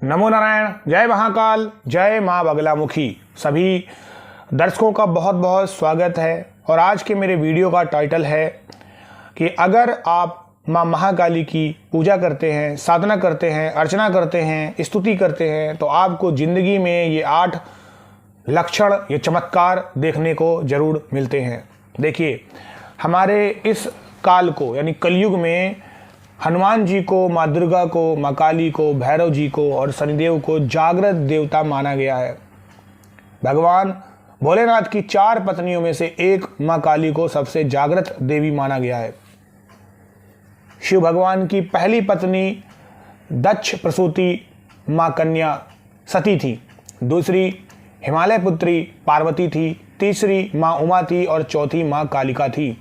नमो नारायण, जय महाकाल, जय माँ बगलामुखी। सभी दर्शकों का बहुत बहुत स्वागत है। और आज के मेरे वीडियो का टाइटल है कि अगर आप माँ महाकाली की पूजा करते हैं, साधना करते हैं, अर्चना करते हैं, स्तुति करते हैं तो आपको ज़िंदगी में ये 8 लक्षण, ये चमत्कार देखने को जरूर मिलते हैं। देखिए, हमारे इस काल को यानी कलयुग में हनुमान जी को, माँ दुर्गा को, माँ काली को, भैरव जी को और शनिदेव को जागृत देवता माना गया है। भगवान भोलेनाथ की 4 पत्नियों में से एक माँ काली को सबसे जागृत देवी माना गया है। शिव भगवान की पहली पत्नी दक्ष प्रसूति माँ कन्या सती थी, दूसरी हिमालय पुत्री पार्वती थी, तीसरी माँ उमा थी और चौथी माँ कालिका थी।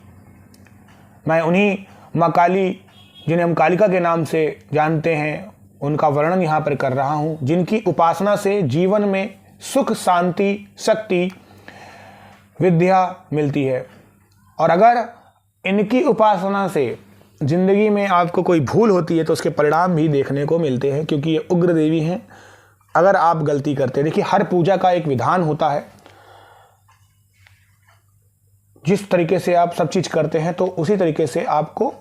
मैं उन्हीं माँ काली, जिन्हें हम कालिका के नाम से जानते हैं, उनका वर्णन यहाँ पर कर रहा हूँ, जिनकी उपासना से जीवन में सुख, शांति, शक्ति, विद्या मिलती है। और अगर इनकी उपासना से जिंदगी में आपको कोई भूल होती है तो उसके परिणाम भी देखने को मिलते हैं, क्योंकि ये उग्र देवी हैं। अगर आप गलती करते हैं, देखिए, हर पूजा का एक विधान होता है। जिस तरीके से आप सब चीज़ करते हैं तो उसी तरीके से आपको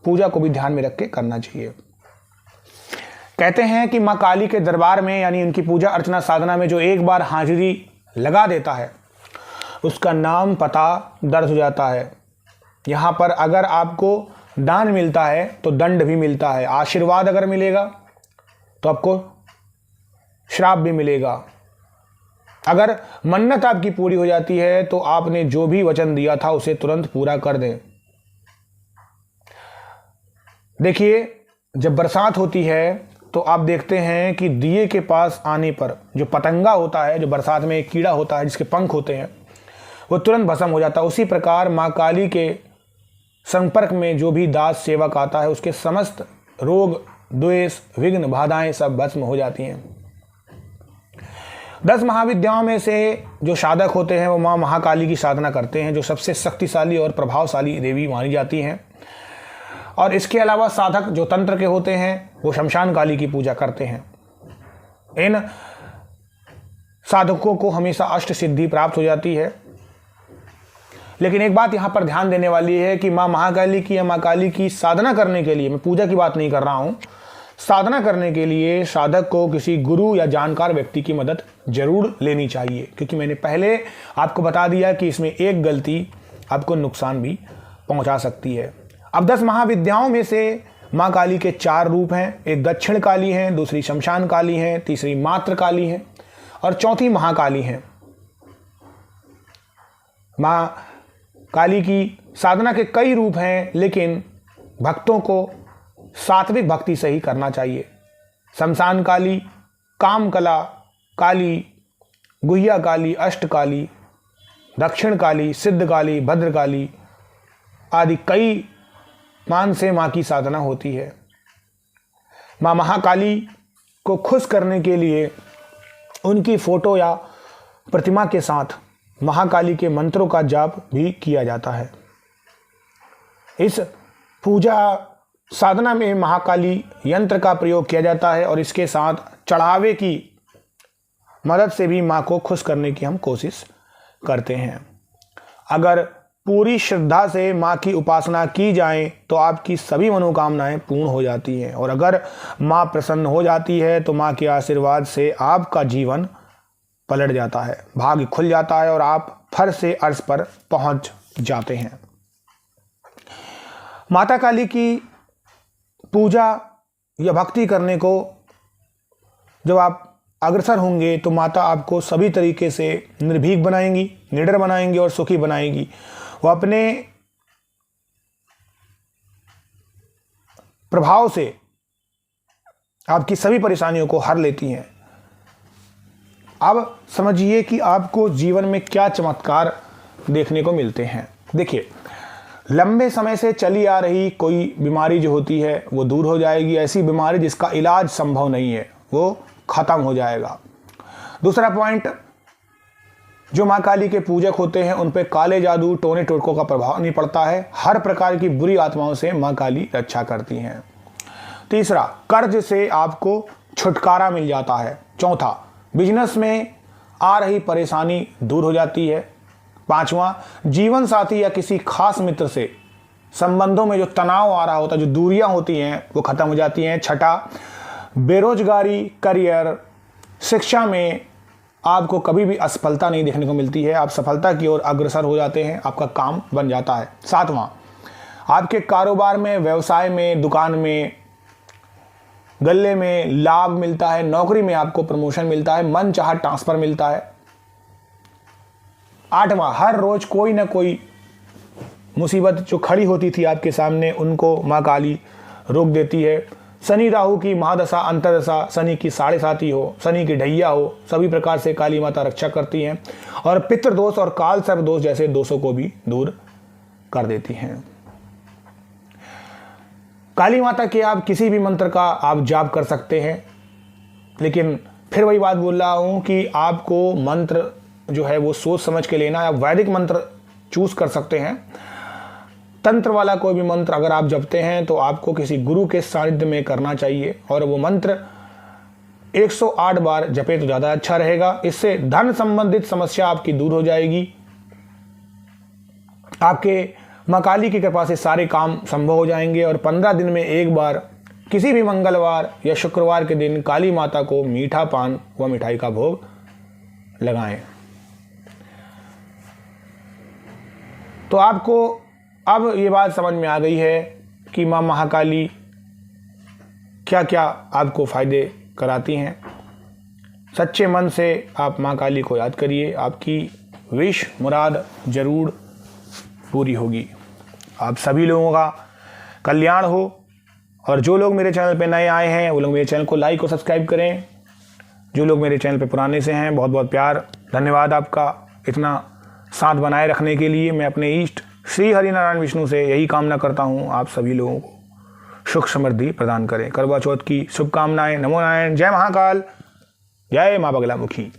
पूजा को भी ध्यान में रख के करना चाहिए। कहते हैं कि माँ काली के दरबार में यानी उनकी पूजा अर्चना साधना में जो एक बार हाजिरी लगा देता है उसका नाम पता दर्ज हो जाता है। यहाँ पर अगर आपको दान मिलता है तो दंड भी मिलता है, आशीर्वाद अगर मिलेगा तो आपको श्राप भी मिलेगा। अगर मन्नत आपकी पूरी हो जाती है तो आपने जो भी वचन दिया था उसे तुरंत पूरा कर दें। देखिए, जब बरसात होती है तो आप देखते हैं कि दिए के पास आने पर जो पतंगा होता है, जो बरसात में एक कीड़ा होता है जिसके पंख होते हैं, वो तुरंत भस्म हो जाता है। उसी प्रकार माँ काली के संपर्क में जो भी दास सेवक आता है उसके समस्त रोग, द्वेष, विघ्न, बाधाएं सब भस्म हो जाती हैं। 10 महाविद्याओं में से जो साधक होते हैं वो माँ महाकाली की साधना करते हैं, जो सबसे शक्तिशाली और प्रभावशाली देवी मानी जाती हैं। और इसके अलावा साधक जो तंत्र के होते हैं वो शमशान काली की पूजा करते हैं। इन साधकों को हमेशा अष्ट सिद्धि प्राप्त हो जाती है। लेकिन एक बात यहाँ पर ध्यान देने वाली है कि माँ महाकाली की या माँ काली की साधना करने के लिए, मैं पूजा की बात नहीं कर रहा हूँ, साधना करने के लिए साधक को किसी गुरु या जानकार व्यक्ति की मदद जरूर लेनी चाहिए, क्योंकि मैंने पहले आपको बता दिया कि इसमें एक गलती आपको नुकसान भी पहुँचा सकती है। अब 10 महाविद्याओं में से माँ काली के 4 रूप हैं। एक दक्षिण काली हैं, दूसरी शमशान काली हैं, तीसरी मात्र काली हैं और चौथी महाकाली हैं। माँ काली की साधना के कई रूप हैं, लेकिन भक्तों को सात्विक भक्ति से ही करना चाहिए। शमशान काली, काम कला काली, गुह्या काली, अष्ट काली, दक्षिण काली, सिद्ध काली, भद्र काली आदि कई मान से माँ की साधना होती है। माँ महाकाली को खुश करने के लिए उनकी फोटो या प्रतिमा के साथ महाकाली के मंत्रों का जाप भी किया जाता है। इस पूजा साधना में महाकाली यंत्र का प्रयोग किया जाता है और इसके साथ चढ़ावे की मदद से भी माँ को खुश करने की हम कोशिश करते हैं। अगर पूरी श्रद्धा से माँ की उपासना की जाए तो आपकी सभी मनोकामनाएं पूर्ण हो जाती हैं। और अगर माँ प्रसन्न हो जाती है तो माँ के आशीर्वाद से आपका जीवन पलट जाता है, भाग्य खुल जाता है और आप फर से अर्श पर पहुंच जाते हैं। माता काली की पूजा या भक्ति करने को जब आप अग्रसर होंगे तो माता आपको सभी तरीके से निर्भीक बनाएंगी, निडर बनाएंगी और सुखी बनाएंगी। वो अपने प्रभाव से आपकी सभी परेशानियों को हर लेती हैं। अब समझिए कि आपको जीवन में क्या चमत्कार देखने को मिलते हैं। देखिए, लंबे समय से चली आ रही कोई बीमारी जो होती है वो दूर हो जाएगी। ऐसी बीमारी जिसका इलाज संभव नहीं है वो खत्म हो जाएगा। दूसरा पॉइंट, जो माँ काली के पूजक होते हैं उन पे काले जादू, टोने टोटकों का प्रभाव नहीं पड़ता है। हर प्रकार की बुरी आत्माओं से माँ काली रक्षा करती हैं। तीसरा, कर्ज से आपको छुटकारा मिल जाता है। चौथा, बिजनेस में आ रही परेशानी दूर हो जाती है। पांचवा, जीवन साथी या किसी खास मित्र से संबंधों में जो तनाव आ रहा होता है, जो दूरियां होती हैं, वो खत्म हो जाती हैं। छठा, बेरोजगारी, करियर, शिक्षा में आपको कभी भी असफलता नहीं देखने को मिलती है, आप सफलता की ओर अग्रसर हो जाते हैं, आपका काम बन जाता है। सातवां, आपके कारोबार में, व्यवसाय में, दुकान में, गल्ले में लाभ मिलता है, नौकरी में आपको प्रमोशन मिलता है, मन चाहा ट्रांसफर मिलता है। आठवां, हर रोज कोई ना कोई मुसीबत जो खड़ी होती थी आपके सामने, उनको माँ काली रोक देती है। शनि राहु की महादशा, अंतरदशा, शनि की 7.5 हो, शनि की ढैया हो, सभी प्रकार से काली माता रक्षा करती हैं और पितृदोष और काल सर्प दोष जैसे दोषों को भी दूर कर देती हैं। काली माता के आप किसी भी मंत्र का आप जाप कर सकते हैं, लेकिन फिर वही बात बोल रहा हूँ कि आपको मंत्र जो है वो सोच समझ के लेना है। आप वैदिक मंत्र चूज कर सकते हैं। तंत्र वाला कोई भी मंत्र अगर आप जपते हैं तो आपको किसी गुरु के सानिध्य में करना चाहिए और वो मंत्र 108 बार जपे तो ज़्यादा अच्छा रहेगा। इससे धन संबंधित समस्या आपकी दूर हो जाएगी। आपके माँ काली की कृपा से सारे काम संभव हो जाएंगे और 15 दिन में एक बार किसी भी मंगलवार या शुक्रवार के दिन काली माता को मीठा पान व मिठाई का भोग लगाएं। तो आपको अब ये बात समझ में आ गई है कि माँ महाकाली क्या क्या आपको फायदे कराती हैं। सच्चे मन से आप माँ काली को याद करिए, आपकी विश मुराद जरूर पूरी होगी। आप सभी लोगों का कल्याण हो। और जो लोग मेरे चैनल पे नए आए हैं वो लोग मेरे चैनल को लाइक और सब्सक्राइब करें। जो लोग मेरे चैनल पे पुराने से हैं, बहुत बहुत प्यार, धन्यवाद आपका इतना साथ बनाए रखने के लिए। मैं अपने इष्ट श्री हरिनारायण विष्णु से यही कामना करता हूँ आप सभी लोगों को सुख समृद्धि प्रदान करें। करवा चौथ की शुभकामनाएं। नमो नारायण। जय महाकाल, जय माँ बगलामुखी।